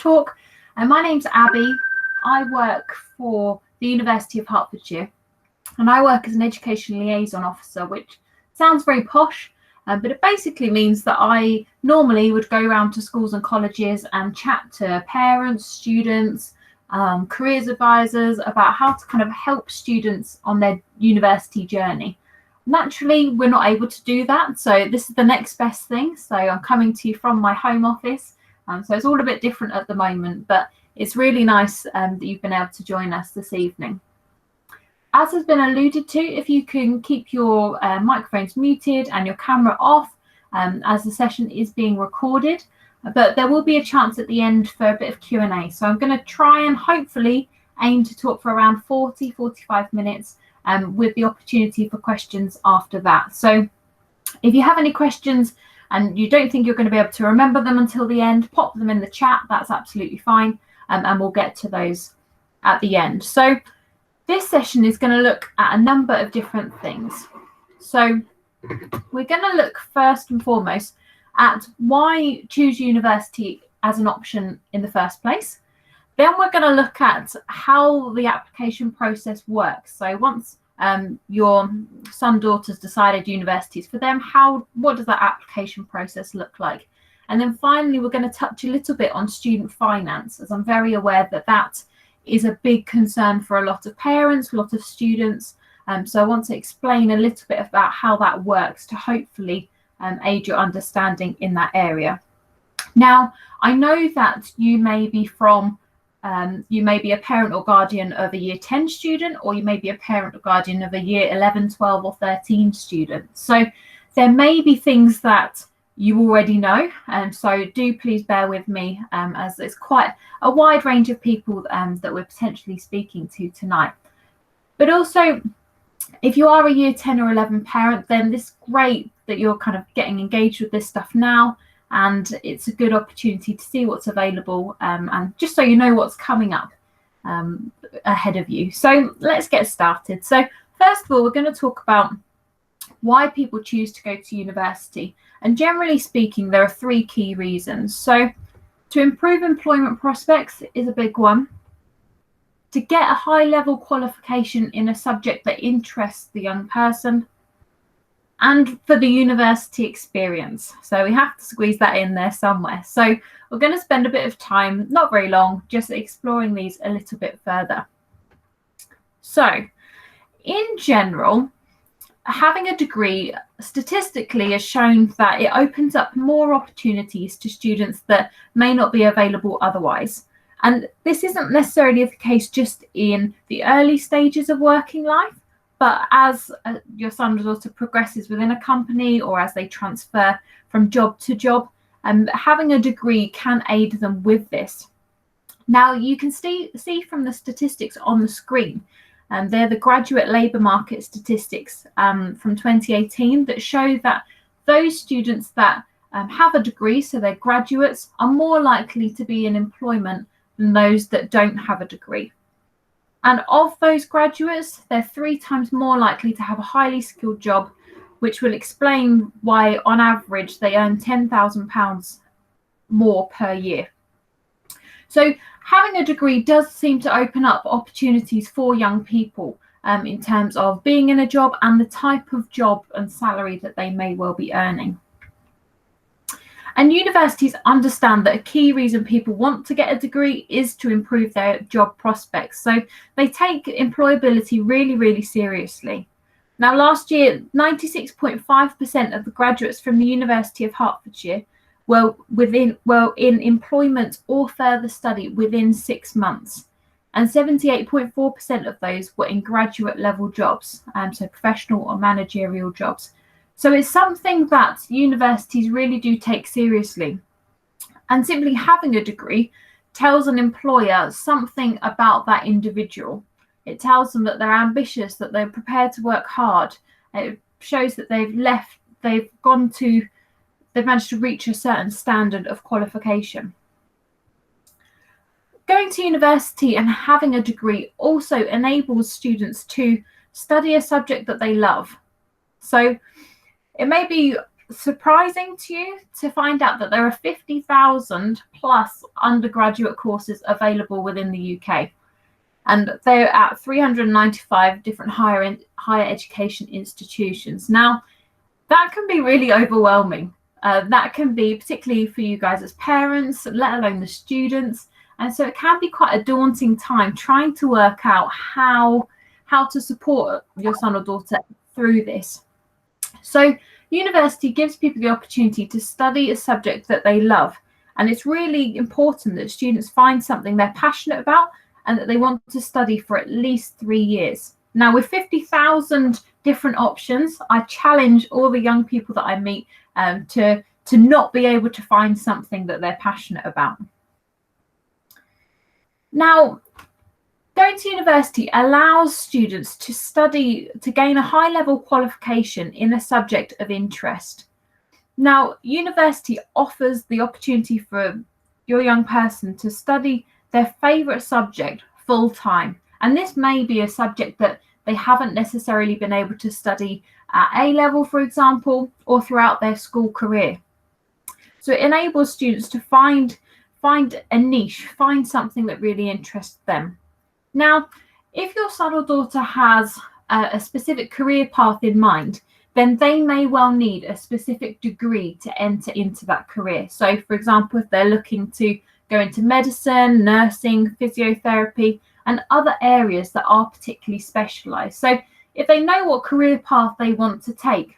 talk. And my name's Abby. I work for the University of Hertfordshire, and I work as an education liaison officer, which sounds very posh, but it basically means that I normally would go around to schools and colleges and chat to parents, students, careers advisors about how to kind of help students on their university journey. Naturally, we're not able to do that, so this is the next best thing. So I'm coming to you from my home office, so it's all a bit different at the moment, but it's really nice that you've been able to join us this evening. As has been alluded to, if you can keep your microphones muted and your camera off, as the session is being recorded, but there will be a chance at the end for a bit of Q&A. So I'm going to try and hopefully aim to talk for around 45 minutes with the opportunity for questions after that. So if you have any questions and you don't think you're going to be able to remember them until the end, pop them in the chat. That's absolutely fine. And we'll get to those at the end. So this session is going to look at a number of different things. So we're going to look first and foremost at why choose university as an option in the first place. Then we're going to look at how the application process works. So once your son, daughter's decided universities for them, what does that application process look like? And then finally, we're going to touch a little bit on student finance, as I'm very aware that that is a big concern for a lot of parents, a lot of students. So I want to explain a little bit about how that works to hopefully aid your understanding in that area. Now, I know that you may be a parent or guardian of a year 10 student, or you may be a parent or guardian of a year 11, 12 or 13 student. So there may be things that you already know, and so do please bear with me as it's quite a wide range of people that we're potentially speaking to tonight. But also, if you are a year 10 or 11 parent, then it's great that you're kind of getting engaged with this stuff now, and it's a good opportunity to see what's available and just so you know what's coming up ahead of you. So let's get started. So first of all, we're going to talk about why people choose to go to university. And generally speaking, there are three key reasons. So to improve employment prospects is a big one. To get a high level qualification in a subject that interests the young person, and for the university experience. So we have to squeeze that in there somewhere. So we're going to spend a bit of time, not very long, just exploring these a little bit further. So in general, having a degree statistically has shown that it opens up more opportunities to students that may not be available otherwise. And this isn't necessarily the case just in the early stages of working life, but as your son or daughter progresses within a company or as they transfer from job to job, having a degree can aid them with this. Now, you can see from the statistics on the screen, they're the graduate labour market statistics from 2018 that show that those students that have a degree, so they're graduates, are more likely to be in employment than those that don't have a degree. And of those graduates, they're 3 times more likely to have a highly skilled job, which will explain why on average they earn £10,000 more per year. So having a degree does seem to open up opportunities for young people in terms of being in a job and the type of job and salary that they may well be earning. And universities understand that a key reason people want to get a degree is to improve their job prospects. So they take employability really, really seriously. Now, last year, 96.5% of the graduates from the University of Hertfordshire were in employment or further study within 6 months. And 78.4% of those were in graduate level jobs, so professional or managerial jobs. So it's something that universities really do take seriously. And simply having a degree tells an employer something about that individual. It tells them that they're ambitious, that they're prepared to work hard. It shows that they've managed to reach a certain standard of qualification. Going to university and having a degree also enables students to study a subject that they love. So it may be surprising to you to find out that there are 50,000 plus undergraduate courses available within the UK? And they're at 395 different higher education institutions. Now, that can be really overwhelming. That can be particularly for you guys as parents, let alone the students. And so it can be quite a daunting time trying to work out how to support your son or daughter through this. So university gives people the opportunity to study a subject that they love. And it's really important that students find something they're passionate about and that they want to study for at least 3 years. Now, with 50,000 different options, I challenge all the young people that I meet to not be able to find something that they're passionate about. Now, going to university allows students to study, to gain a high-level qualification in a subject of interest. Now, university offers the opportunity for your young person to study their favourite subject full-time. And this may be a subject that they haven't necessarily been able to study at A-level, for example, or throughout their school career. So it enables students to find a niche, find something that really interests them. Now, if your son or daughter has a specific career path in mind, then they may well need a specific degree to enter into that career. So, for example, if they're looking to go into medicine, nursing, physiotherapy, and other areas that are particularly specialised. So if they know what career path they want to take,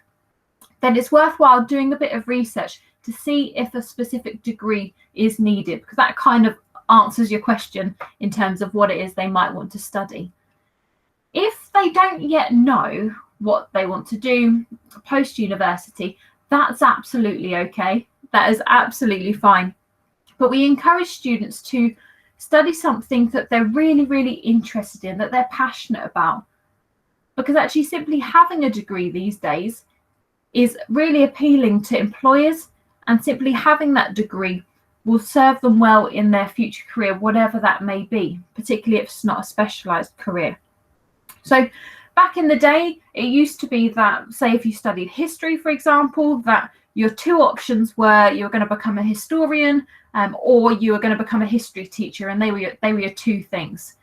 then it's worthwhile doing a bit of research to see if a specific degree is needed, because that kind of answers your question in terms of what it is they might want to study. If they don't yet know what they want to do post-university, that's absolutely okay. That is absolutely fine. But we encourage students to study something that they're really, really interested in, that they're passionate about. Because actually simply having a degree these days is really appealing to employers, and simply having that degree will serve them well in their future career, whatever that may be, particularly if it's not a specialised career. So back in the day, it used to be that, say, if you studied history, for example, that your two options were you were going to become a historian or you were going to become a history teacher, and they were your two things.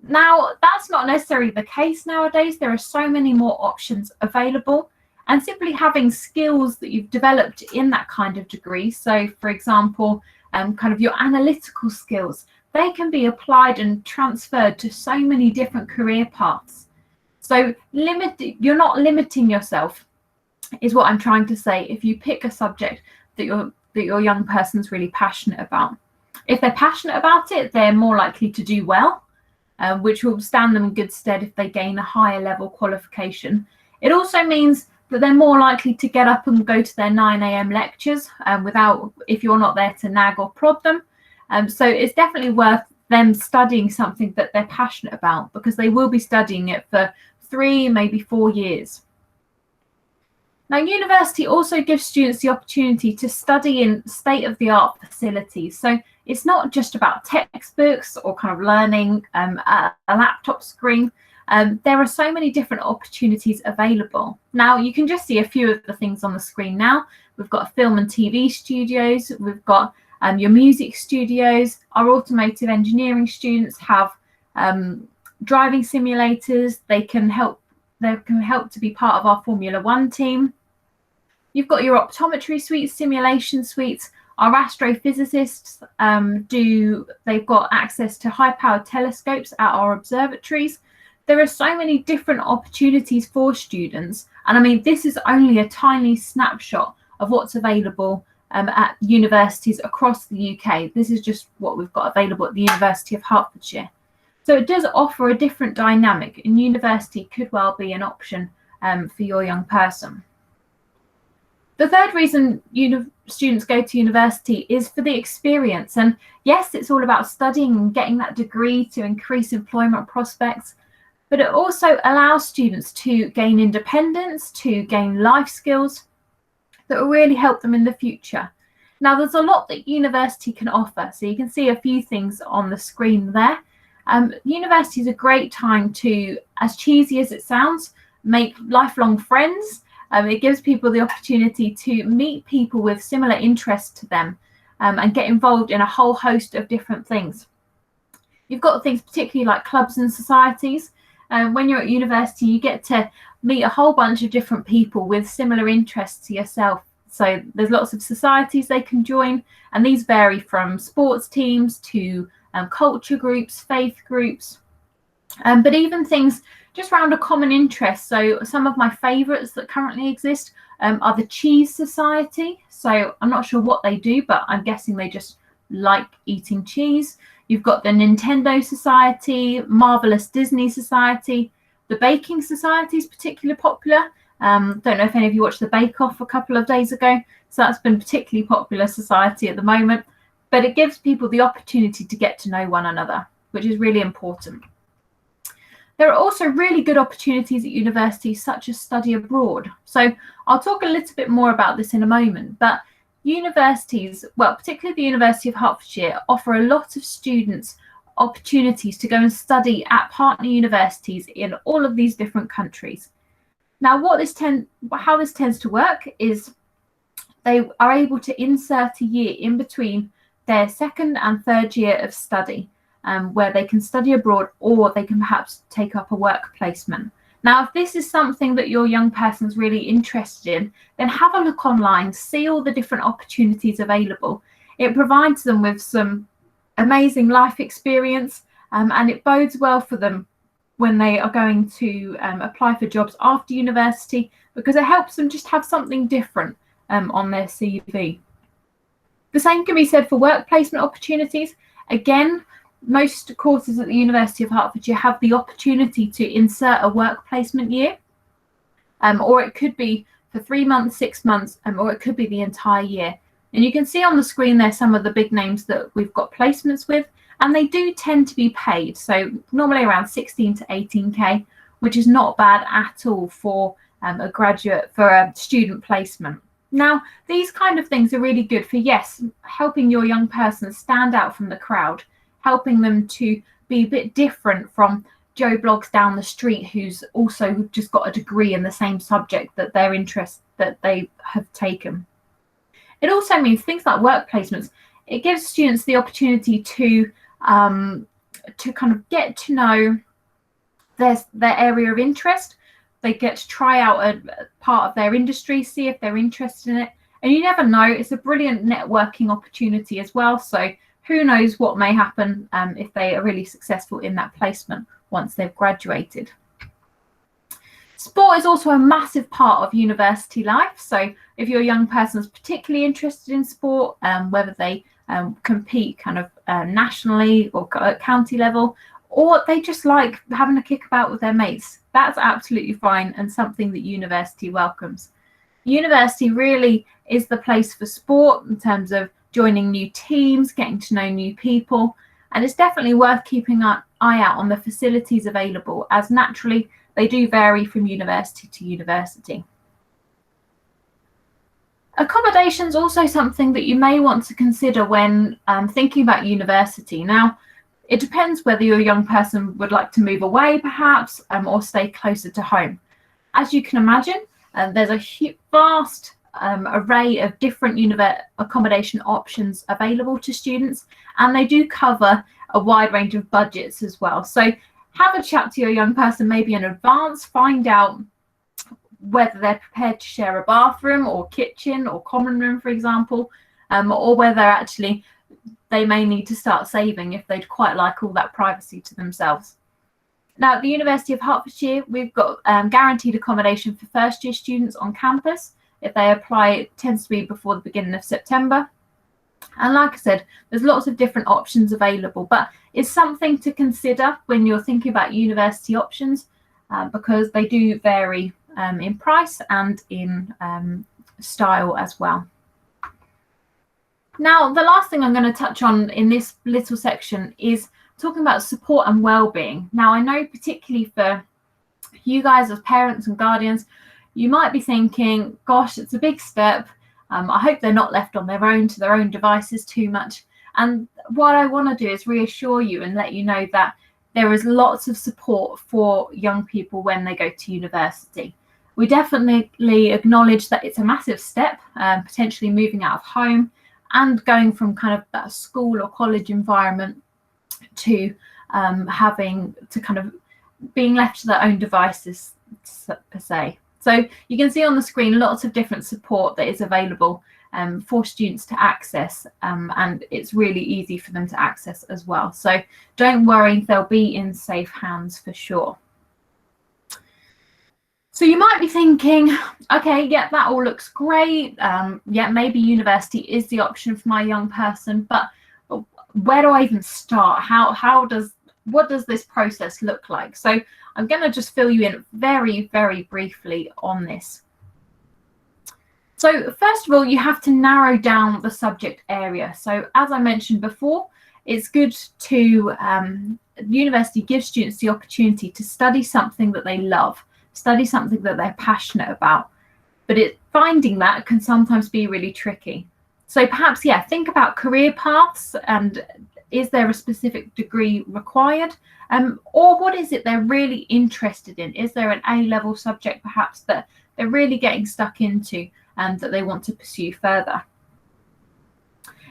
Now, that's not necessarily the case nowadays. There are so many more options available, and simply having skills that you've developed in that kind of degree. So, for example, kind of your analytical skills, they can be applied and transferred to so many different career paths. So you're not limiting yourself, is what I'm trying to say, if you pick a subject that your young person's really passionate about. If they're passionate about it, they're more likely to do well, which will stand them in good stead if they gain a higher level qualification. It also means that they're more likely to get up and go to their 9 a.m. lectures if you're not there to nag or prod them. So it's definitely worth them studying something that they're passionate about, because they will be studying it for 3, maybe 4 years. Now, university also gives students the opportunity to study in state-of-the-art facilities. So it's not just about textbooks or kind of learning a laptop screen. There are so many different opportunities available. Now, you can just see a few of the things on the screen now. We've got film and TV studios. We've got your music studios. Our automotive engineering students have driving simulators. They can help to be part of our Formula One team. You've got your optometry suites, simulation suites. Our astrophysicists they've got access to high-powered telescopes at our observatories. There are so many different opportunities for students. And I mean, this is only a tiny snapshot of what's available at universities across the UK. This is just what we've got available at the University of Hertfordshire. So it does offer a different dynamic, and university could well be an option for your young person. The third reason students go to university is for the experience. And yes, it's all about studying and getting that degree to increase employment prospects, but it also allows students to gain independence, to gain life skills that will really help them in the future. Now, there's a lot that university can offer. So you can see a few things on the screen there. University is a great time to, as cheesy as it sounds, make lifelong friends. It gives people the opportunity to meet people with similar interests to them and get involved in a whole host of different things. You've got things particularly like clubs and societies. When you're at university, you get to meet a whole bunch of different people with similar interests to yourself. So there's lots of societies they can join, and these vary from sports teams to culture groups, faith groups, but even things just around a common interest. So some of my favourites that currently exist are the Cheese Society. So I'm not sure what they do, but I'm guessing they just like eating cheese. You've got the Nintendo Society, Marvelous Disney Society. The Baking Society is particularly popular. Don't know if any of you watched the Bake Off a couple of days ago. So that's been a particularly popular society at the moment. But it gives people the opportunity to get to know one another, which is really important. There are also really good opportunities at universities, such as study abroad. So I'll talk a little bit more about this in a moment, but universities, well, particularly the University of Hertfordshire, offer a lot of students opportunities to go and study at partner universities in all of these different countries. Now, how this tends to work is they are able to insert a year in between their second and third year of study, where they can study abroad, or they can perhaps take up a work placement. Now, if this is something that your young person is really interested in, then have a look online, see all the different opportunities available. It provides them with some amazing life experience, and it bodes well for them when they are going to apply for jobs after university, because it helps them just have something different on their CV. The same can be said for work placement opportunities. Again, most courses at the University of Hertfordshire have the opportunity to insert a work placement year, or it could be for 3 months, 6 months, or it could be the entire year. And you can see on the screen there some of the big names that we've got placements with, and they do tend to be paid. So normally around 16 to 18k, which is not bad at all for a student placement. Now, these kind of things are really good for, yes, helping your young person stand out from the crowd, helping them to be a bit different from Joe Bloggs down the street, who's also just got a degree in the same subject that they have taken. It also means things like work placements. It gives students the opportunity to kind of get to know their area of interest. They get to try out a part of their industry, see if they're interested in it. And you never know, it's a brilliant networking opportunity as well. So who knows what may happen if they are really successful in that placement once they've graduated. Sport is also a massive part of university life. So if your young person is particularly interested in sport, whether they compete kind of nationally or at county level, or they just like having a kick about with their mates, that's absolutely fine and something that university welcomes. University really is the place for sport in terms of joining new teams, getting to know new people, and it's definitely worth keeping an eye out on the facilities available, as naturally they do vary from university to university. Accommodation is also something that you may want to consider when thinking about university. Now, it depends whether your young person would like to move away perhaps or stay closer to home. As you can imagine, there's a vast array of different accommodation options available to students, and they do cover a wide range of budgets as well. So have a chat to your young person maybe in advance, find out whether they're prepared to share a bathroom or kitchen or common room, for example, or whether actually they may need to start saving if they'd quite like all that privacy to themselves. Now, at the University of Hertfordshire, we've got guaranteed accommodation for first year students on campus. If they apply, it tends to be before the beginning of September. And like I said, there's lots of different options available, but it's something to consider when you're thinking about university options because they do vary in price and in style as well. Now, the last thing I'm going to touch on in this little section is talking about support and well-being. Now, I know particularly for you guys as parents and guardians, you might be thinking, gosh, it's a big step. I hope they're not left on their own to their own devices too much. And what I want to do is reassure you and let you know that there is lots of support for young people when they go to university. We definitely acknowledge that it's a massive step, potentially moving out of home and going from kind of that school or college environment to having to kind of being left to their own devices per se. So you can see on the screen lots of different support that is available for students to access, and it's really easy for them to access as well. So don't worry, they'll be in safe hands for sure. So you might be thinking, okay, yeah, that all looks great. Yeah, maybe university is the option for my young person, but where do I even start? What does this process look like? So I'm going to just fill you in very, very briefly on this. So first of all, you have to narrow down the subject area. So as I mentioned before, it's good to, the university gives students the opportunity to study something that they love, study something that they're passionate about, but finding that can sometimes be really tricky. So perhaps, yeah, think about career paths and is there a specific degree required? Or what is it they're really interested in? Is there an A-level subject perhaps that they're really getting stuck into and that they want to pursue further?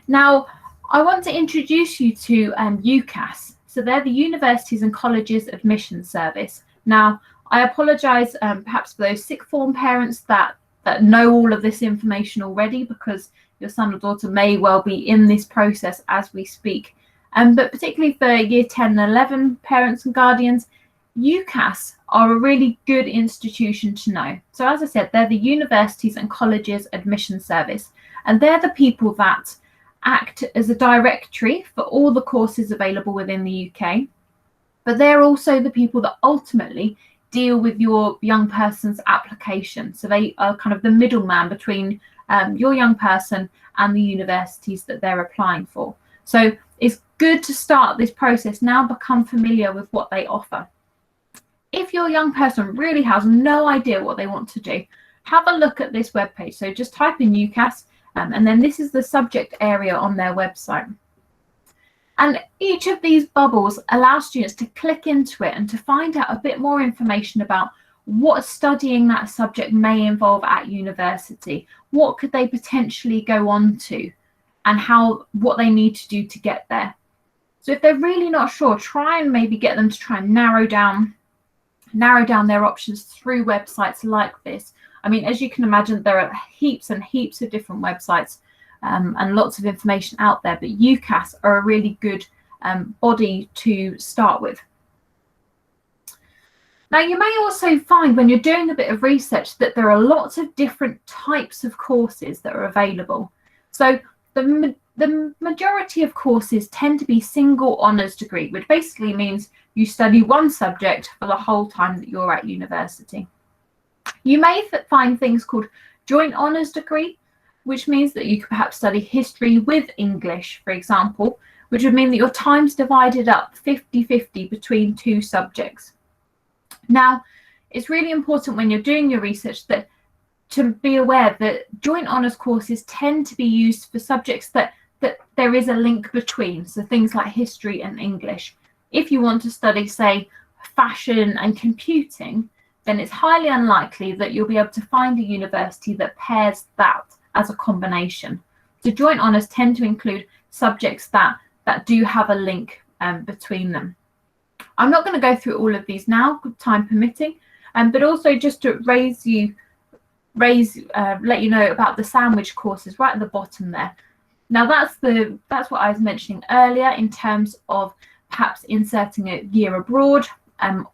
Now, I want to introduce you to UCAS. So they're the Universities and Colleges Admission Service. Now, I apologise perhaps for those sixth form parents that know all of this information already, because your son or daughter may well be in this process as we speak. But particularly for year 10 and 11 parents and guardians, UCAS are a really good institution to know. So as I said, they're the Universities and Colleges Admission Service, and they're the people that act as a directory for all the courses available within the UK. But they're also the people that ultimately deal with your young person's application. So they are kind of the middleman between your young person and the universities that they're applying for. So it's good to start this process now, become familiar with what they offer. If your young person really has no idea what they want to do, have a look at this webpage. So just type in UCAS, and then this is the subject area on their website. And each of these bubbles allow students to click into it and to find out a bit more information about what studying that subject may involve at university. What could they potentially go on to, and what they need to do to get there. So if they're really not sure, try and maybe get them to try and narrow down their options through websites like this. I mean, as you can imagine, there are heaps and heaps of different websites and lots of information out there, but UCAS are a really good body to start with. Now, you may also find when you're doing a bit of research that there are lots of different types of courses that are available. So the majority of courses tend to be single honours degree, which basically means you study one subject for the whole time that you're at university. You may find things called joint honours degree, which means that you could perhaps study history with English, for example, which would mean that your time's divided up 50-50 between two subjects. Now, it's really important when you're doing your research to be aware that joint honours courses tend to be used for subjects that there is a link between, so things like history and English. If you want to study, say, fashion and computing, then it's highly unlikely that you'll be able to find a university that pairs that as a combination. So joint honours tend to include subjects that do have a link between them. I'm not going to go through all of these now, time permitting, but also just to let you know about the sandwich courses right at the bottom there. Now that's what I was mentioning earlier in terms of perhaps inserting a year abroad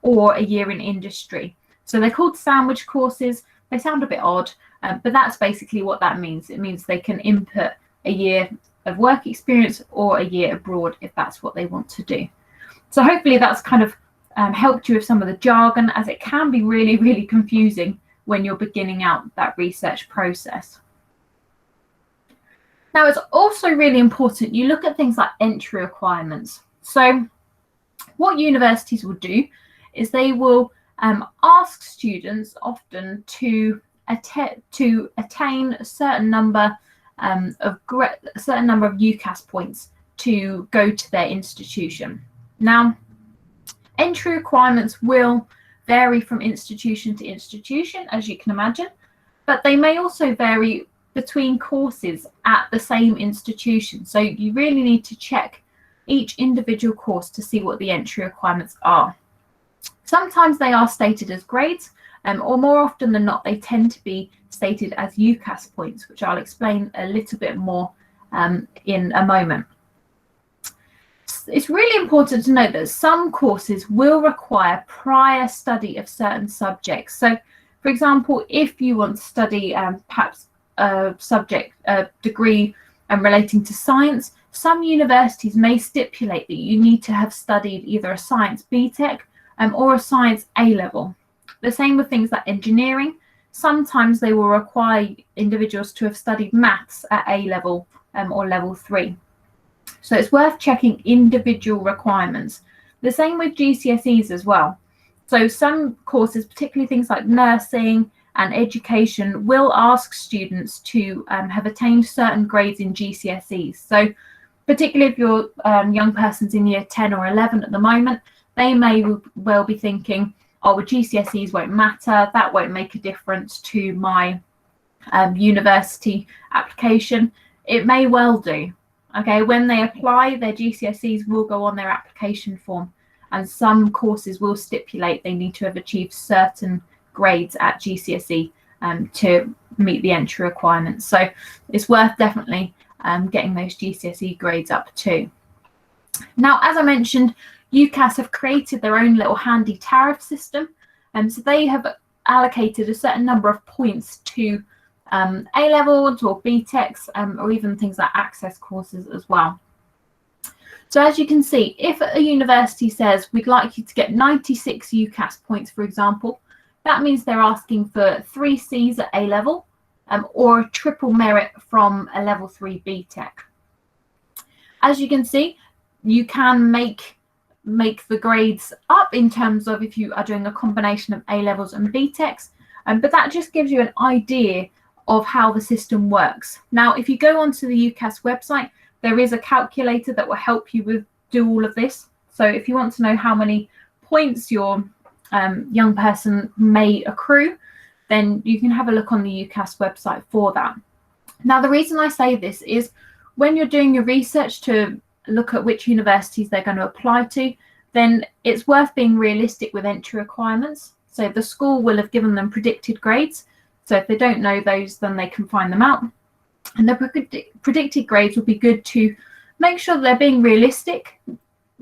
or a year in industry. So they're called sandwich courses. They sound a bit odd, but that's basically what that means. It means they can input a year of work experience or a year abroad if that's what they want to do. So hopefully that's kind of helped you with some of the jargon, as it can be really, really confusing when you're beginning out that research process. Now, it's also really important you look at things like entry requirements. So what universities will do is they will ask students often to attain a certain number of UCAS points to go to their institution. Now, entry requirements will vary from institution to institution, as you can imagine, but they may also vary between courses at the same institution. So you really need to check each individual course to see what the entry requirements are. Sometimes they are stated as grades, or more often than not, they tend to be stated as UCAS points, which I'll explain a little bit more in a moment. It's really important to note that some courses will require prior study of certain subjects. So, for example, if you want to study perhaps a degree relating to science, some universities may stipulate that you need to have studied either a science BTEC or a science A-level. The same with things like engineering. Sometimes they will require individuals to have studied maths at A-level or level 3. So it's worth checking individual requirements. The same with GCSEs as well. So some courses, particularly things like nursing and education, will ask students to have attained certain grades in GCSEs. So particularly if your young person's in year 10 or 11 at the moment, they may well be thinking, oh, well, GCSEs won't matter, that won't make a difference to my university application. It may well do. Okay, when they apply, their GCSEs will go on their application form, and some courses will stipulate they need to have achieved certain grades at GCSE to meet the entry requirements. So it's worth definitely getting those GCSE grades up too. Now, as I mentioned, UCAS have created their own little handy tariff system, and so they have allocated a certain number of points to A-levels or BTECs or even things like access courses as well. So as you can see, if a university says we'd like you to get 96 UCAS points, for example, that means they're asking for 3 Cs at A-level or a triple merit from a level 3 BTEC. As you can see, you can make the grades up in terms of if you are doing a combination of A-levels and BTECs, but that just gives you an idea of how the system works. Now, if you go onto the UCAS website, there is a calculator that will help you do all of this. So if you want to know how many points your young person may accrue, then you can have a look on the UCAS website for that. Now, the reason I say this is when you're doing your research to look at which universities they're going to apply to, then it's worth being realistic with entry requirements. So the school will have given them predicted grades. So if they don't know those, then they can find them out. And the predicted grades will be good to make sure that they're being realistic.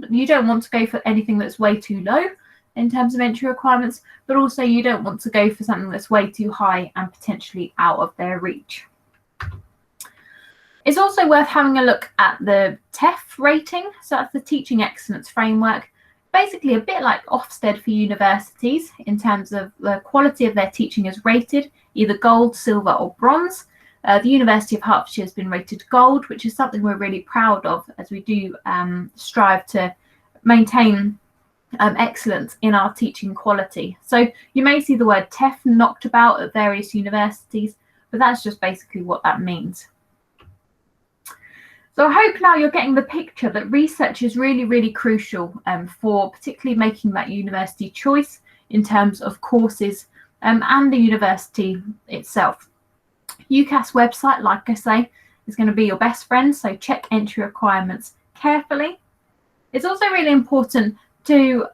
You don't want to go for anything that's way too low in terms of entry requirements, but also you don't want to go for something that's way too high and potentially out of their reach. It's also worth having a look at the TEF rating. So that's the Teaching Excellence Framework. Basically a bit like Ofsted for universities in terms of the quality of their teaching is rated, either gold, silver or bronze. The University of Hertfordshire has been rated gold, which is something we're really proud of as we do strive to maintain excellence in our teaching quality. So you may see the word TEF knocked about at various universities, but that's just basically what that means. So I hope now you're getting the picture that research is really, really crucial for particularly making that university choice in terms of courses and the university itself. UCAS website, like I say, is going to be your best friend, so check entry requirements carefully. It's also really important to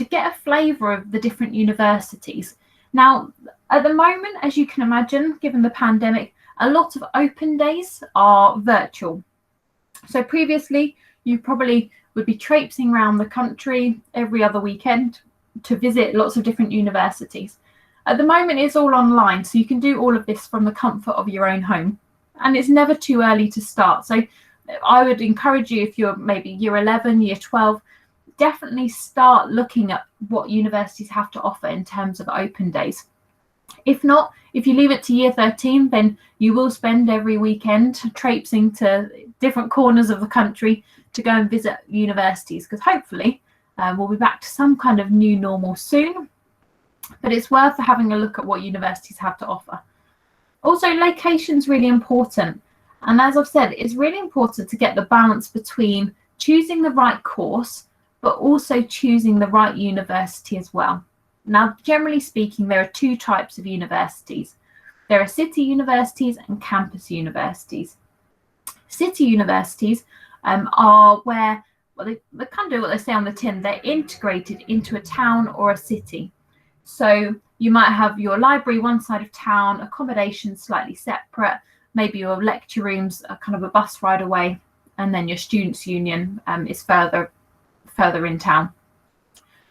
get a flavour of the different universities. Now, at the moment, as you can imagine, given the pandemic, a lot of open days are virtual. So previously, you probably would be traipsing around the country every other weekend to visit lots of different universities. At the moment, it's all online, so you can do all of this from the comfort of your own home. And it's never too early to start. So I would encourage you, if you're maybe year 11, year 12, definitely start looking at what universities have to offer in terms of open days. If not, if you leave it to year 13, then you will spend every weekend traipsing to different corners of the country to go and visit universities, because hopefully we'll be back to some kind of new normal soon. But it's worth having a look at what universities have to offer. Also, location is really important. And as I've said, it's really important to get the balance between choosing the right course, but also choosing the right university as well. Now, generally speaking, there are two types of universities. There are city universities and campus universities. City universities are where, well, they kind of do what they say on the tin. They're integrated into a town or a city. So you might have your library one side of town, accommodation slightly separate, maybe your lecture rooms are kind of a bus ride away, and then your students' union is further in town.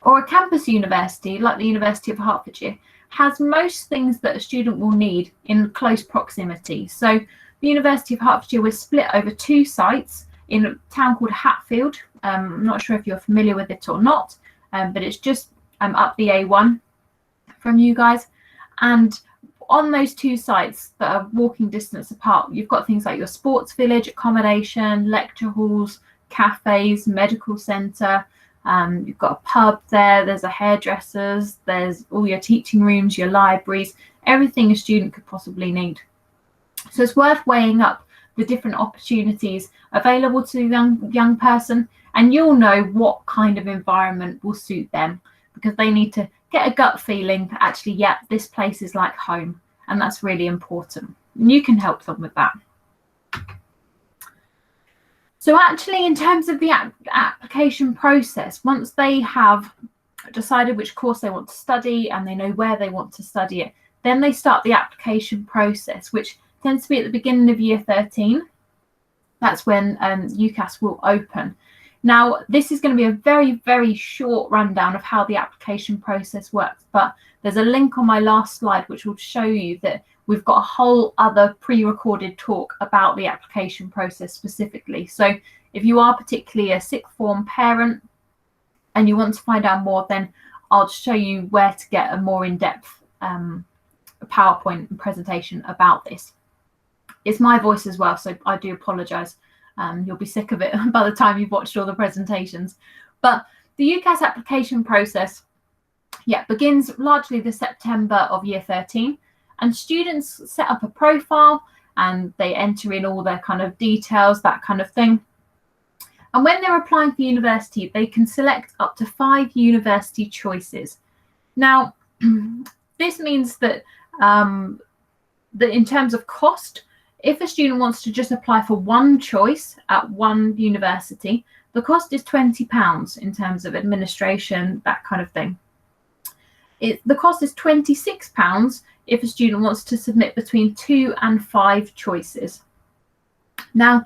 Or a campus university, like the University of Hertfordshire, has most things that a student will need in close proximity. So the University of Hertfordshire was split over two sites in a town called Hatfield. I'm not sure if you're familiar with it or not, but it's just up the A1 from you guys. And on those two sites that are walking distance apart, you've got things like your sports village, accommodation, lecture halls, cafes, medical centre. You've got a pub there, there's a hairdresser's, there's all your teaching rooms, your libraries, everything a student could possibly need. So it's worth weighing up the different opportunities available to the young person, and you'll know what kind of environment will suit them, because they need to get a gut feeling that actually, yeah, this place is like home, and that's really important. And you can help them with that. So actually, in terms of the application process, once they have decided which course they want to study and they know where they want to study it, then they start the application process, which tends to be at the beginning of year 13. That's when UCAS will open. Now, this is going to be a very, very short rundown of how the application process works, but there's a link on my last slide which will show you that we've got a whole other pre-recorded talk about the application process specifically. So if you are particularly a sixth form parent and you want to find out more, then I'll show you where to get a more in-depth PowerPoint presentation about this. It's my voice as well, so I do apologise. You'll be sick of it by the time you've watched all the presentations. But the UCAS application process, begins largely the September of year 13. And students set up a profile and they enter in all their kind of details, that kind of thing. And when they're applying for university, they can select up to 5 university choices. Now, this means that, that in terms of cost, if a student wants to just apply for one choice at one university, the cost is £20 in terms of administration, that kind of thing. The cost is £26 if a student wants to submit between 2 and 5 choices. Now,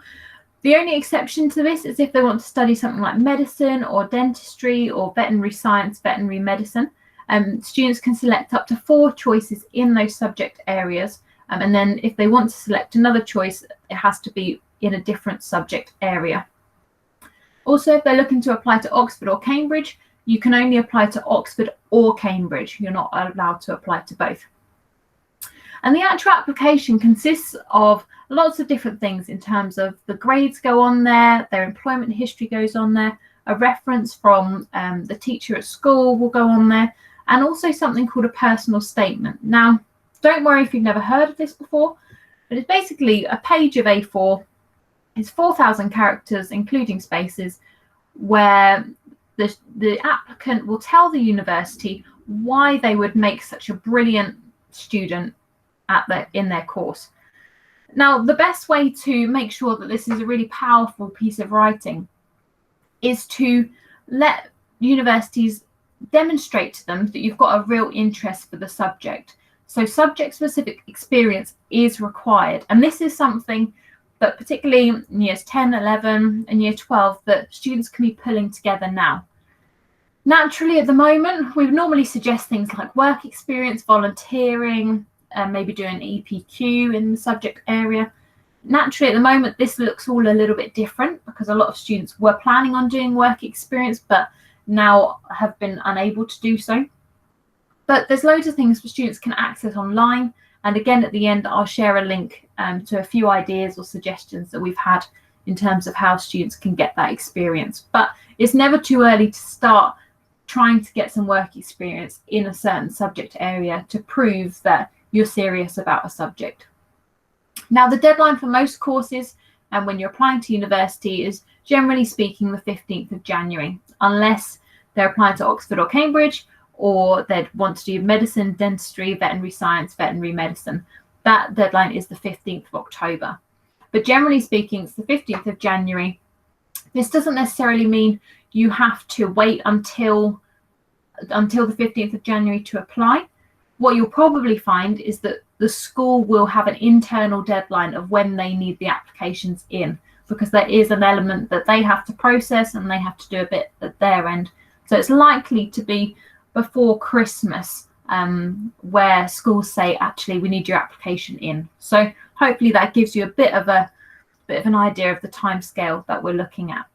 the only exception to this is if they want to study something like medicine or dentistry or veterinary science, veterinary medicine. Students can select up to 4 choices in those subject areas. And then if they want to select another choice, it has to be in a different subject area. Also, if they're looking to apply to Oxford or Cambridge, you can only apply to Oxford or Cambridge. You're not allowed to apply to both. And the actual application consists of lots of different things in terms of the grades go on there, their employment history goes on there, a reference from the teacher at school will go on there, and also something called a personal statement. Now, don't worry if you've never heard of this before, but it's basically a page of A4. It's 4,000 characters, including spaces, where the applicant will tell the university why they would make such a brilliant student in their course. Now, the best way to make sure that this is a really powerful piece of writing is to let universities demonstrate to them that you've got a real interest for the subject. So subject-specific experience is required. And this is something that particularly in years 10, 11 and year 12 that students can be pulling together now. Naturally, at the moment, we would normally suggest things like work experience, volunteering, maybe doing EPQ in the subject area. Naturally, at the moment, this looks all a little bit different because a lot of students were planning on doing work experience, but now have been unable to do so. But there's loads of things for students can access online. And again, at the end, I'll share a link to a few ideas or suggestions that we've had in terms of how students can get that experience. But it's never too early to start trying to get some work experience in a certain subject area to prove that you're serious about a subject. Now, the deadline for most courses and when you're applying to university is generally speaking the 15th of January, unless they're applying to Oxford or Cambridge, or they'd want to do medicine, dentistry, veterinary science, veterinary medicine. That deadline is the 15th of October. But generally speaking, it's the 15th of January. This doesn't necessarily mean you have to wait until the 15th of January to apply. What you'll probably find is that the school will have an internal deadline of when they need the applications in, because there is an element that they have to process and they have to do a bit at their end. So it's likely to be before Christmas where schools say, actually, we need your application in. So hopefully that gives you a bit of an idea of the timescale that we're looking at.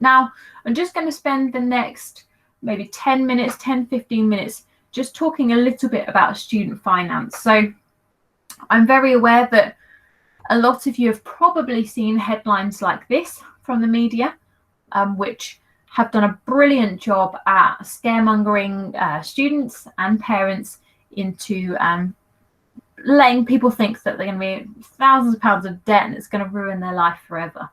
Now, I'm just going to spend the next maybe 10 minutes, 15 minutes, just talking a little bit about student finance. So I'm very aware that a lot of you have probably seen headlines like this from the media, which have done a brilliant job at scaremongering students and parents into letting people think that they're going to be thousands of pounds of debt and it's going to ruin their life forever.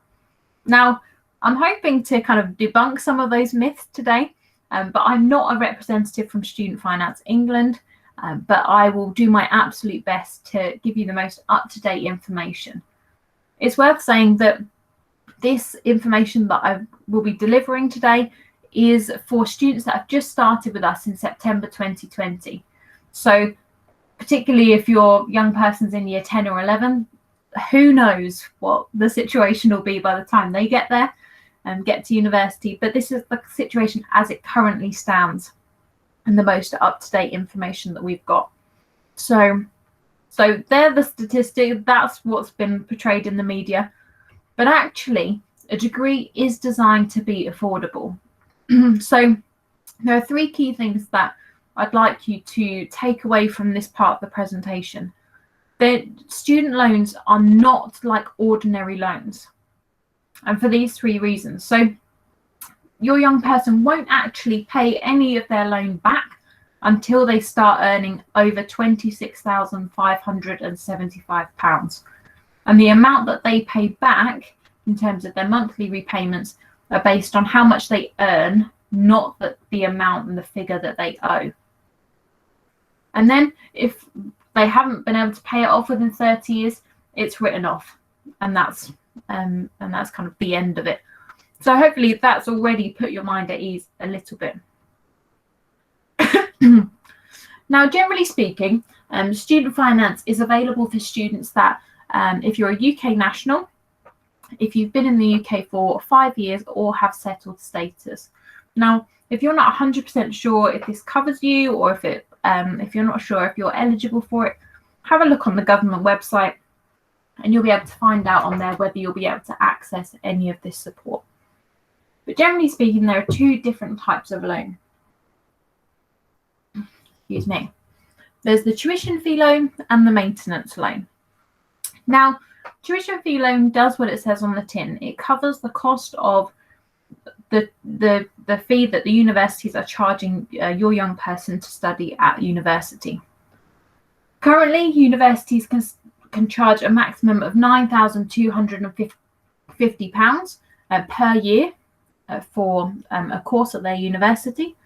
Now, I'm hoping to kind of debunk some of those myths today, but I'm not a representative from Student Finance England, but I will do my absolute best to give you the most up-to-date information. It's worth saying that this information that I will be delivering today is for students that have just started with us in September 2020. So particularly if your young person's in year 10 or 11, who knows what the situation will be by the time they get there and get to university. But this is the situation as it currently stands and the most up-to-date information that we've got. So they're the statistics, that's what's been portrayed in the media. But actually, a degree is designed to be affordable. So there are three key things that I'd like you to take away from this part of the presentation. That student loans are not like ordinary loans. And for these three reasons. So your young person won't actually pay any of their loan back until they start earning over £26,575. And the amount that they pay back in terms of their monthly repayments are based on how much they earn, not the amount and the figure that they owe. And then if they haven't been able to pay it off within 30 years, it's written off. And that's kind of the end of it. So hopefully that's already put your mind at ease a little bit. Now, generally speaking, student finance is available for students that, if you're a UK national, if you've been in the UK for 5 years or have settled status. Now, if you're not 100% sure if this covers you or if you're not sure if you're eligible for it, have a look on the government website and you'll be able to find out on there whether you'll be able to access any of this support. But generally speaking, there are two different types of loan. Excuse me. There's the tuition fee loan and the maintenance loan. Now, tuition fee loan does what it says on the tin. It covers the cost of the fee that the universities are charging your young person to study at university. Currently, universities can charge a maximum of £9,250 per year for a course at their university.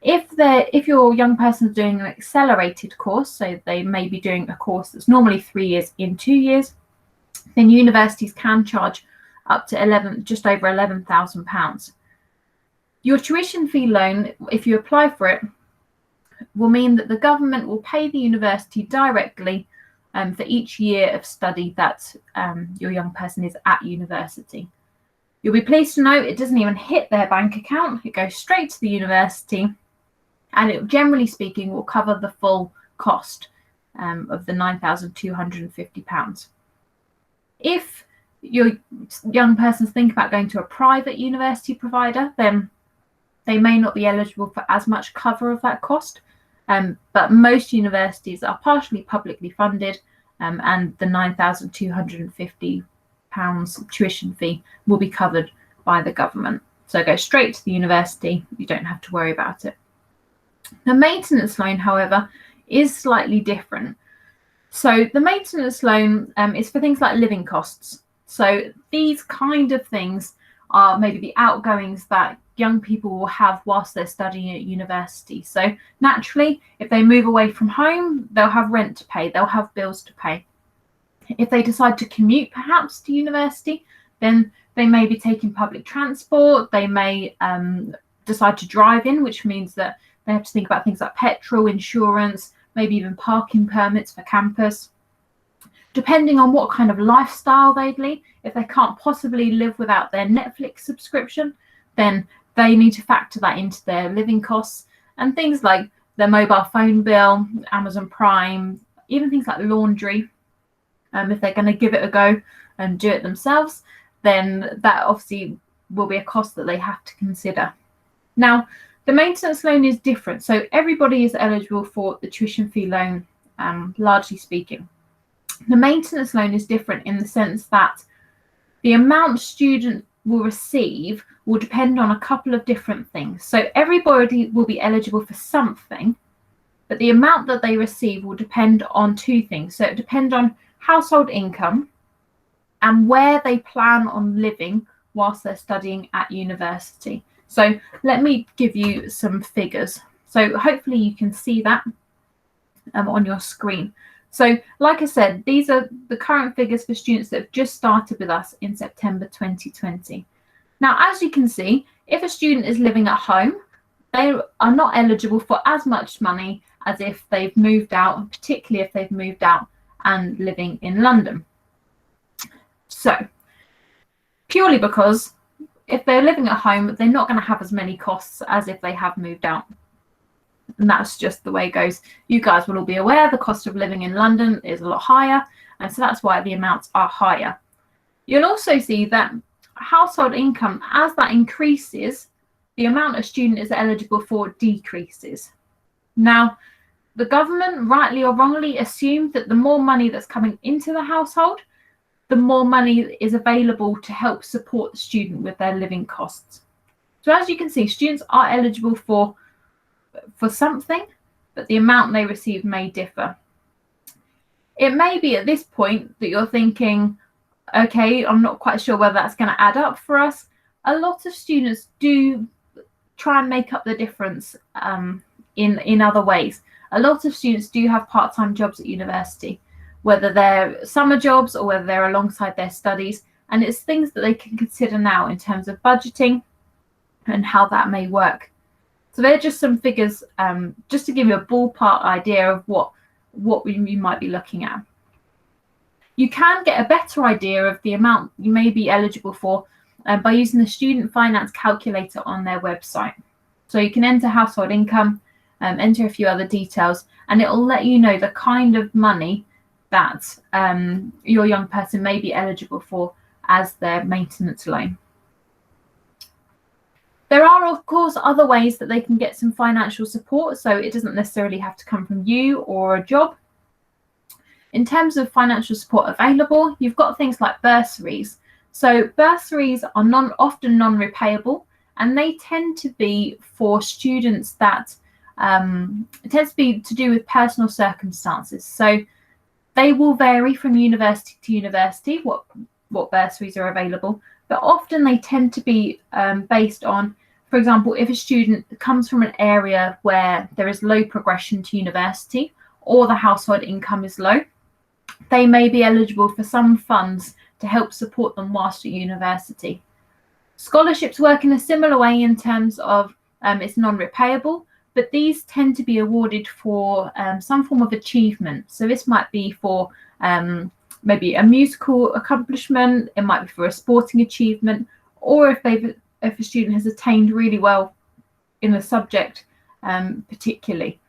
If your young person is doing an accelerated course, so they may be doing a course that's normally 3 years in 2 years, then universities can charge up to just over £11,000. Your tuition fee loan, if you apply for it, will mean that the government will pay the university directly for each year of study that your young person is at university. You'll be pleased to know it doesn't even hit their bank account. It goes straight to the university, and it, generally speaking, will cover the full cost of the £9,250. If your young person's thinking about going to a private university provider, then they may not be eligible for as much cover of that cost. But most universities are partially publicly funded, and the £9,250 tuition fee will be covered by the government. So go straight to the university, you don't have to worry about it. The maintenance loan, however, is slightly different. So the maintenance loan is for things like living costs. So these kind of things are maybe the outgoings that young people will have whilst they're studying at university. So naturally, if they move away from home, they'll have rent to pay, they'll have bills to pay. If they decide to commute perhaps to university, then they may be taking public transport, they may decide to drive in, which means that they have to think about things like petrol, insurance, maybe even parking permits for campus. Depending on what kind of lifestyle they'd lead, if they can't possibly live without their Netflix subscription, then they need to factor that into their living costs, and things like their mobile phone bill, Amazon Prime, even things like laundry. If they're going to give it a go and do it themselves, then that obviously will be a cost that they have to consider. Now, the maintenance loan is different. So everybody is eligible for the tuition fee loan, largely speaking. The maintenance loan is different in the sense that the amount students will receive will depend on a couple of different things. So everybody will be eligible for something, but the amount that they receive will depend on two things. So it depends on household income and where they plan on living whilst they're studying at university. So let me give you some figures. So hopefully you can see that on your screen. So like I said, these are the current figures for students that have just started with us in September 2020. Now, as you can see, if a student is living at home, they are not eligible for as much money as if they've moved out, particularly if they've moved out and living in London. So purely because if they're living at home, they're not going to have as many costs as if they have moved out. And that's just the way it goes. You guys will all be aware the cost of living in London is a lot higher, and so that's why the amounts are higher. You'll also see that household income, as that increases, the amount a student is eligible for decreases. Now, the government, rightly or wrongly, assumed that the more money that's coming into the household, the more money is available to help support the student with their living costs. So as you can see, students are eligible for something, but the amount they receive may differ. It may be at this point that you're thinking, okay, I'm not quite sure whether that's going to add up for us. A lot of students do try and make up the difference in other ways. A lot of students do have part-time jobs at university, whether they're summer jobs or whether they're alongside their studies, and it's things that they can consider now in terms of budgeting and how that may work. So they're just some figures just to give you a ballpark idea of what you might be looking at. You can get a better idea of the amount you may be eligible for by using the student finance calculator on their website. So you can enter household income, enter a few other details, and it will let you know the kind of money that your young person may be eligible for as their maintenance loan. There are, of course, other ways that they can get some financial support, so it doesn't necessarily have to come from you or a job. In terms of financial support available, you've got things like bursaries. So bursaries are often non-repayable, and they tend to be for students that it tends to be to do with personal circumstances. So they will vary from university to university what bursaries are available, but often they tend to be based on, for example, if a student comes from an area where there is low progression to university or the household income is low, they may be eligible for some funds to help support them whilst at university. Scholarships work in a similar way in terms of it's non-repayable, but these tend to be awarded for some form of achievement. So this might be for maybe a musical accomplishment, it might be for a sporting achievement, or if a student has attained really well in the subject particularly.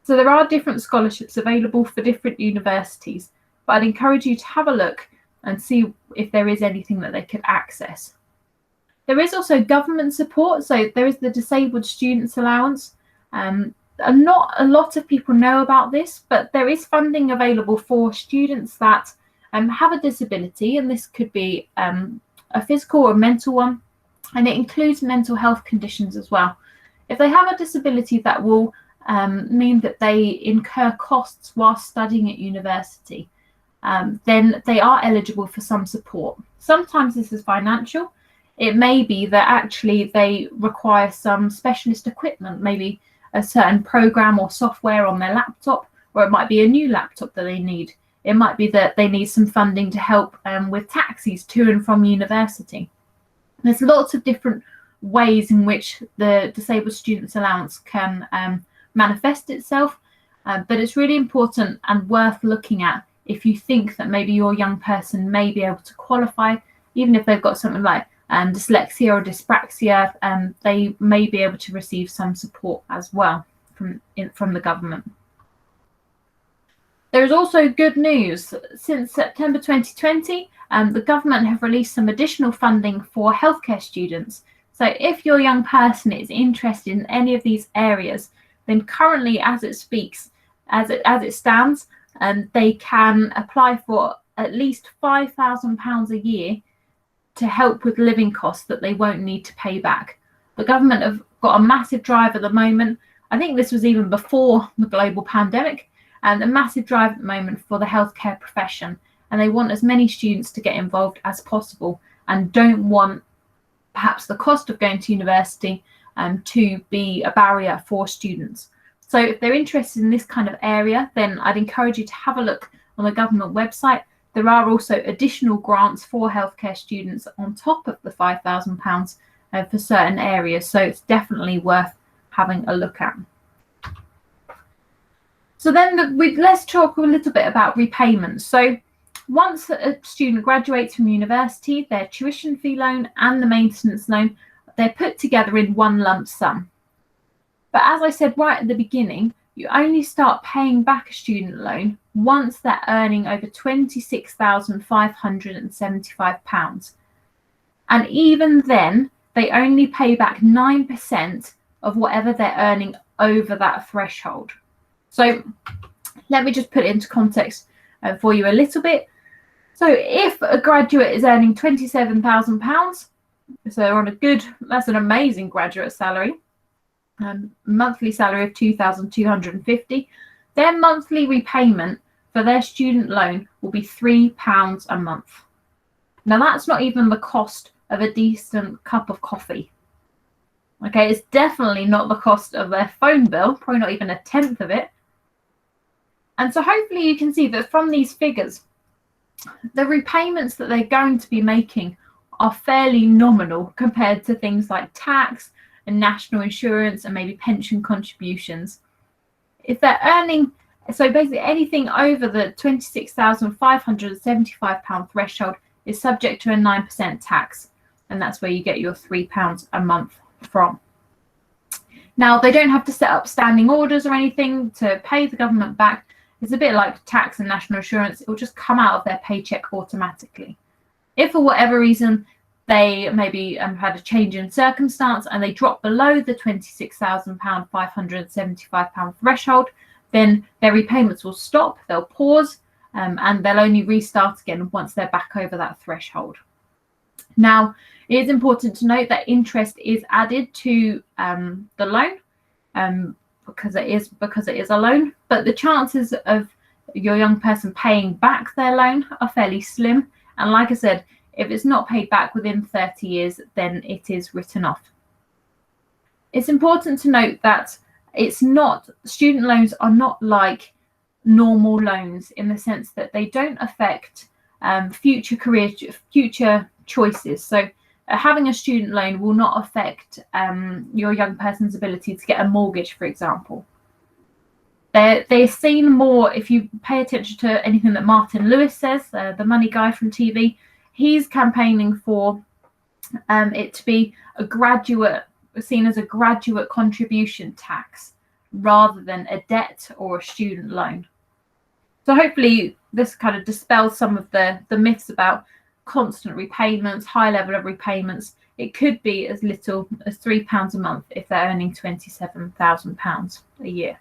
So there are different scholarships available for different universities, but I'd encourage you to have a look and see if there is anything that they could access. There is also government support, so there is the Disabled Students Allowance. Not a lot of people know about this, but there is funding available for students that have a disability, and this could be a physical or mental one, and it includes mental health conditions as well. If they have a disability that will mean that they incur costs while studying at university, then they are eligible for some support. Sometimes this is financial. It may be that actually they require some specialist equipment, maybe a certain program or software on their laptop, or it might be a new laptop that they need. It might be that they need some funding to help with taxis to and from university. There's lots of different ways in which the Disabled Students Allowance can manifest itself, but it's really important and worth looking at if you think that maybe your young person may be able to qualify, even if they've got something like dyslexia or dyspraxia, they may be able to receive some support as well from the government. There is also good news. Since September 2020, the government have released some additional funding for healthcare students. So if your young person is interested in any of these areas, then currently, as it stands, they can apply for at least £5,000 a year to help with living costs that they won't need to pay back. The government have got a massive drive at the moment. I think this was even before the global pandemic, and a massive drive at the moment for the healthcare profession. And they want as many students to get involved as possible and don't want perhaps the cost of going to university to be a barrier for students. So if they're interested in this kind of area, then I'd encourage you to have a look on the government website. There are also additional grants for healthcare students on top of the £5,000 for certain areas. So it's definitely worth having a look at. So then let's talk a little bit about repayments. So once a student graduates from university, their tuition fee loan and the maintenance loan, they're put together in one lump sum. But as I said right at the beginning, you only start paying back a student loan once they're earning over £26,575. And even then, they only pay back 9% of whatever they're earning over that threshold. So let me just put it into context for you a little bit. So if a graduate is earning £27,000, so that's an amazing graduate salary, monthly salary of £2,250, their monthly repayment for their student loan will be £3 a month. Now that's not even the cost of a decent cup of coffee. Okay, it's definitely not the cost of their phone bill, probably not even a tenth of it. And so hopefully you can see that from these figures, the repayments that they're going to be making are fairly nominal compared to things like tax and national insurance and maybe pension contributions. If they're earning, so basically anything over the £26,575 threshold is subject to a 9% tax, and that's where you get your £3 a month from. Now, they don't have to set up standing orders or anything to pay the government back. It's a bit like tax and national insurance. It will just come out of their paycheck automatically. If for whatever reason they maybe had a change in circumstance and they drop below the £26,575 threshold, then their repayments will stop, they'll pause, and they'll only restart again once they're back over that threshold. Now, it is important to note that interest is added to the loan because it is a loan, but the chances of your young person paying back their loan are fairly slim. And like I said, if it's not paid back within 30 years, then it is written off. It's important to note that student loans are not like normal loans in the sense that they don't affect future choices. So having a student loan will not affect your young person's ability to get a mortgage, for example. They're seen more, if you pay attention to anything that Martin Lewis says, the money guy from TV, he's campaigning for it to be seen as a graduate contribution tax rather than a debt or a student loan. So hopefully this kind of dispels some of the myths about constant repayments, high level of repayments. It could be as little as £3 a month if they're earning £27,000 a year.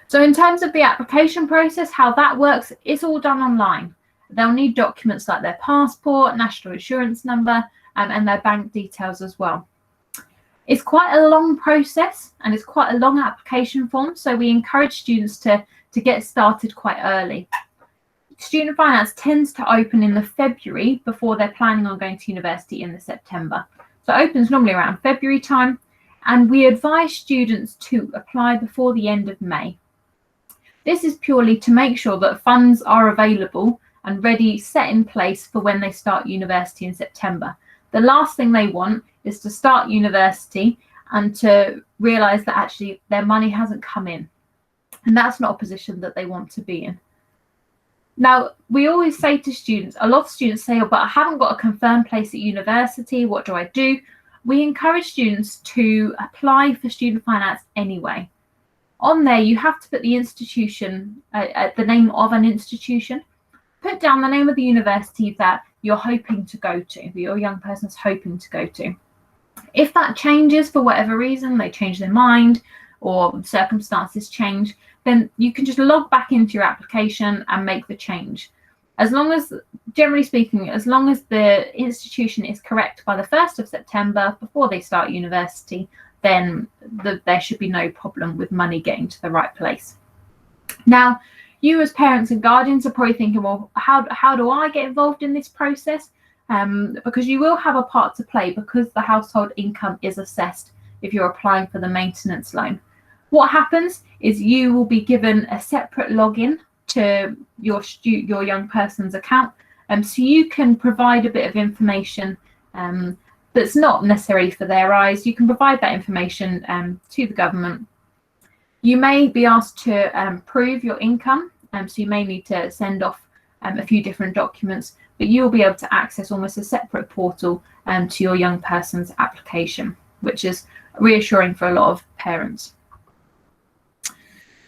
So in terms of the application process, how that works, it's all done online. They'll need documents like their passport, national insurance number, and their bank details as well. It's quite a long process and it's quite a long application form, so we encourage students to get started quite early. student finance tends to open in the February before they're planning on going to university in the September. So it opens normally around February time, and we advise students to apply before the end of May. This is purely to make sure that funds are available and ready, set in place for when they start university in September. The last thing they want is to start university and to realise that actually their money hasn't come in. And that's not a position that they want to be in. Now, we always say to students, a lot of students say, oh, but I haven't got a confirmed place at university, what do I do? We encourage students to apply for student finance anyway. On there, you have to put the institution, the name of an institution, put down the name of the university that you're hoping to go to, that your young person's hoping to go to. If that changes for whatever reason, they change their mind or circumstances change, then you can just log back into your application and make the change. As long as, generally speaking, as long as the institution is correct by the 1st of September before they start university, then there should be no problem with money getting to the right place. Now, you as parents and guardians are probably thinking, well, how do I get involved in this process? Because you will have a part to play because the household income is assessed if you're applying for the maintenance loan. What happens is you will be given a separate login to your young person's account, so you can provide a bit of information that's not necessarily for their eyes. You can provide that information to the government. You may be asked to prove your income, so you may need to send off a few different documents, but you'll be able to access almost a separate portal to your young person's application, which is reassuring for a lot of parents.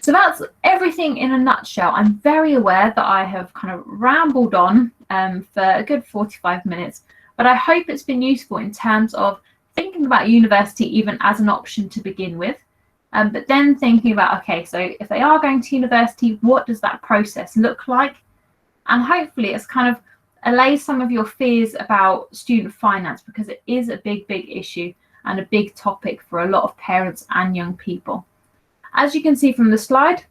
So that's everything in a nutshell. I'm very aware that I have kind of rambled on for a good 45 minutes, but I hope it's been useful in terms of thinking about university even as an option to begin with, but then thinking about, okay, so if they are going to university, what does that process look like? And hopefully it's kind of allays some of your fears about student finance, because it is a big issue and a big topic for a lot of parents and young people. As you can see from the slide,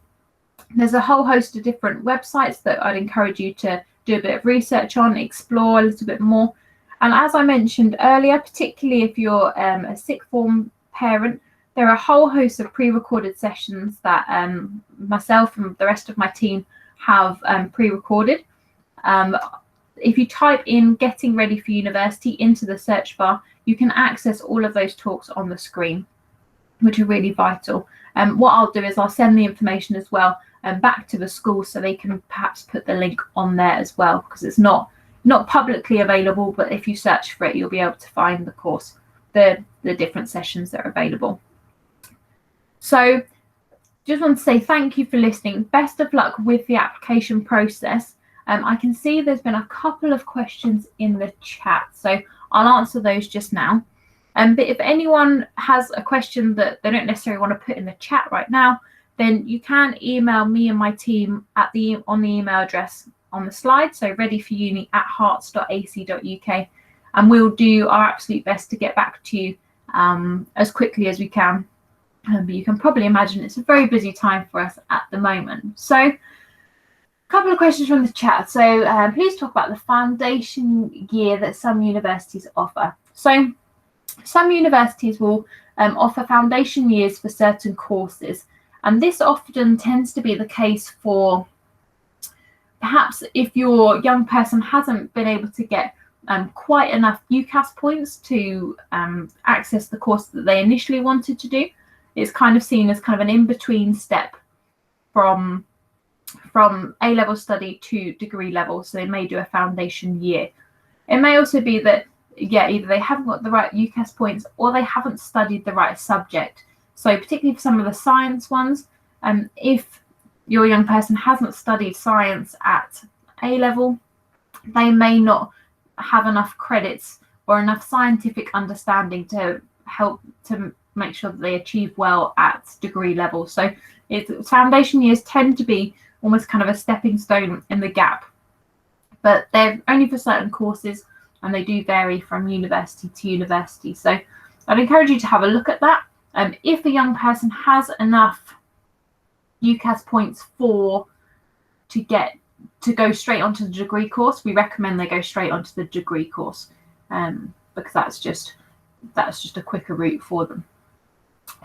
there's a whole host of different websites that I'd encourage you to do a bit of research on, explore a little bit more. And as I mentioned earlier, particularly if you're a sixth form parent, there are a whole host of pre-recorded sessions that myself and the rest of my team have pre-recorded. If you type in "getting ready for university" into the search bar, you can access all of those talks on the screen, which are really vital. What I'll do is I'll send the information as well back to the school so they can perhaps put the link on there as well, because it's not publicly available, but if you search for it, you'll be able to find the course, the different sessions that are available. So just want to say thank you for listening. Best of luck with the application process. I can see there's been a couple of questions in the chat, so I'll answer those just now. But if anyone has a question that they don't necessarily want to put in the chat right now, then you can email me and my team on the email address on the slide, so readyforuni@herts.ac.uk, and we'll do our absolute best to get back to you as quickly as we can. But you can probably imagine it's a very busy time for us at the moment. So a couple of questions from the chat. So please talk about the foundation year that some universities offer. So some universities will offer foundation years for certain courses, and this often tends to be the case for perhaps if your young person hasn't been able to get quite enough UCAS points to access the course that they initially wanted to do. It's kind of seen as kind of an in-between step from A-level study to degree level, so they may do a foundation year. It may also be that, yeah, either they haven't got the right UCAS points or they haven't studied the right subject. So particularly for some of the science ones, if your young person hasn't studied science at A-level, they may not have enough credits or enough scientific understanding to help to make sure that they achieve well at degree level. So foundation years tend to be almost kind of a stepping stone in the gap, but they're only for certain courses and they do vary from university to university. So I'd encourage you to have a look at that. If a young person has enough UCAS points to get to go straight onto the degree course, we recommend they go straight onto the degree course, because that's just a quicker route for them.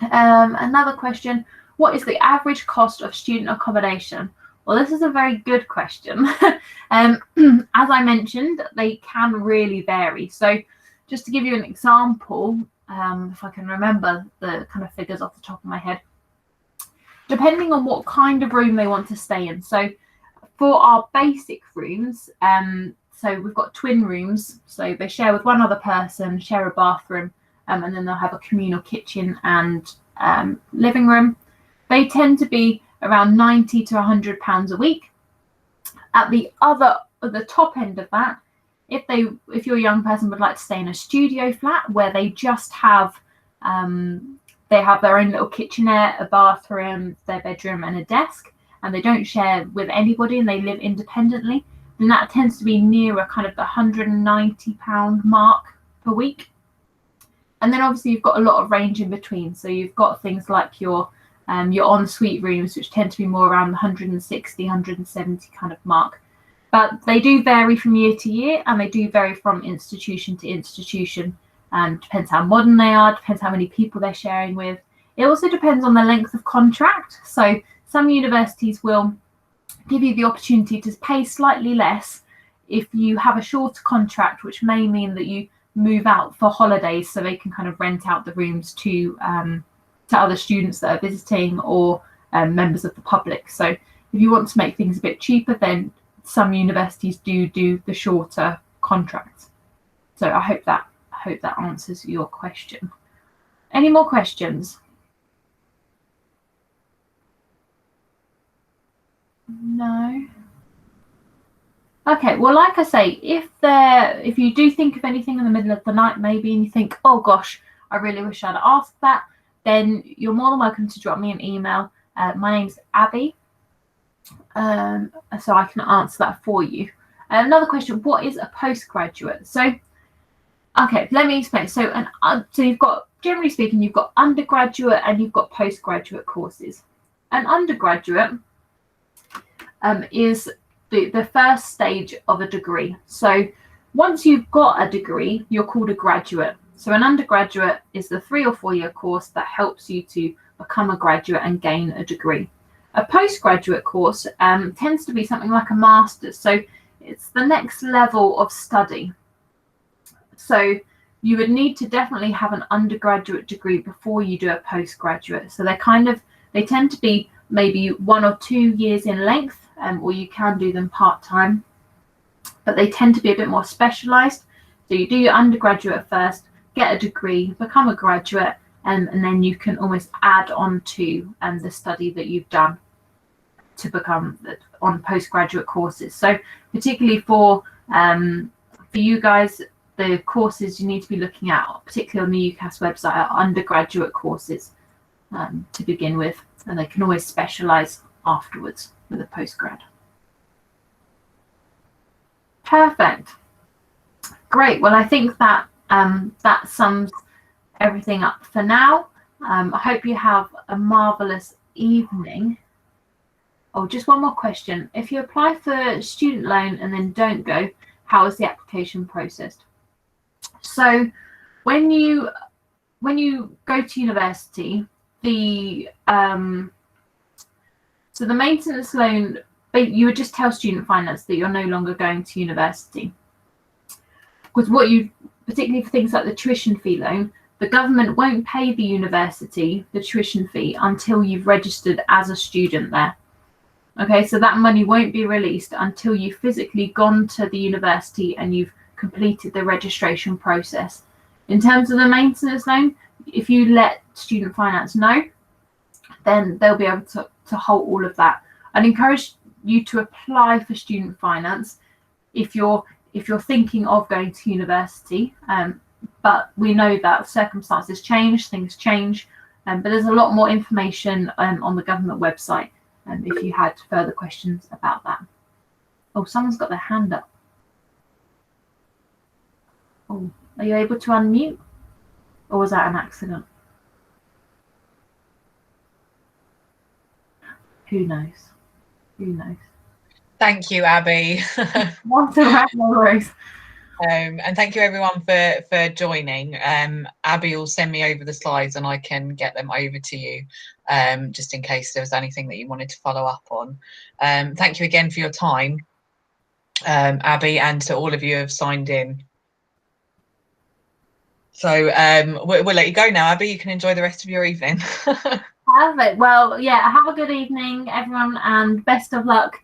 Another question: what is the average cost of student accommodation? Well, this is a very good question. As I mentioned, they can really vary. So just to give you an example, if I can remember the kind of figures off the top of my head, depending on what kind of room they want to stay in. So for our basic rooms, so we've got twin rooms, so they share with one other person, share a bathroom, and then they'll have a communal kitchen and living room. They tend to be around £90 to £100 a week. At the top end of that, if your young person would like to stay in a studio flat where they just have their own little kitchenette, a bathroom, their bedroom, and a desk, and they don't share with anybody and they live independently, then that tends to be nearer kind of the £190 mark per week. And then obviously you've got a lot of range in between. So you've got things like your ensuite rooms, which tend to be more around the 160, 170 kind of mark. But they do vary from year to year, and they do vary from institution to institution. Depends how modern they are, depends how many people they're sharing with. It also depends on the length of contract. So some universities will give you the opportunity to pay slightly less if you have a shorter contract, which may mean that you move out for holidays, so they can kind of rent out the rooms to other students that are visiting or members of the public. So if you want to make things a bit cheaper, then some universities do the shorter contracts. So I hope that answers your question. Any more questions? No. Okay, well, like I say, if you do think of anything in the middle of the night maybe, and you think, oh gosh, I really wish I'd asked that, then you're more than welcome to drop me an email. My name's Abby, so I can answer that for you. Another question: what is a postgraduate? So, okay, let me explain. So you've got, generally speaking, you've got undergraduate and you've got postgraduate courses. An undergraduate is the first stage of a degree. So once you've got a degree, you're called a graduate. So an undergraduate is the 3 or 4 year course that helps you to become a graduate and gain a degree. A postgraduate course tends to be something like a master's. So it's the next level of study. So you would need to definitely have an undergraduate degree before you do a postgraduate. So they tend to be maybe 1 or 2 years in length, or you can do them part-time, but they tend to be a bit more specialized. So you do your undergraduate first, get a degree, become a graduate, and then you can almost add on to the study that you've done to become on postgraduate courses. So particularly for you guys, the courses you need to be looking at, particularly on the UCAS website, are undergraduate courses to begin with, and they can always specialize afterwards with a postgrad. Perfect. Great. Well, I think that that sums everything up for now. I hope you have a marvelous evening. Oh, just one more question. If you apply for student loan and then don't go, how is the application processed? So when you go to university, the maintenance loan, you would just tell student finance that you're no longer going to university. Because particularly for things like the tuition fee loan, the government won't pay the university the tuition fee until you've registered as a student there. Okay, so that money won't be released until you've physically gone to the university and you've completed the registration process. In terms of the maintenance loan, if you let student finance know, then they'll be able to hold all of that. I'd encourage you to apply for student finance if you're thinking of going to university, but we know that circumstances change, things change, but there's a lot more information on the government website if you had further questions about that. Oh, someone's got their hand up. Oh, are you able to unmute, or was that an accident? Who knows? Who knows? Thank you, Abby. That's all right, no worries. And thank you everyone for joining. Abby will send me over the slides and I can get them over to you, just in case there was anything that you wanted to follow up on. Thank you again for your time, Abby, and to all of you who have signed in. So we'll let you go now, Abby. You can enjoy the rest of your evening. Perfect. Well, yeah, have a good evening, everyone, and best of luck.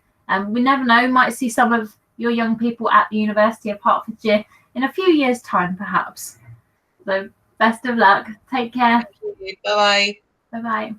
We never know, might see some of your young people at the University of Hertfordshire in a few years' time, perhaps. So, best of luck. Take care. Bye-bye. Bye-bye.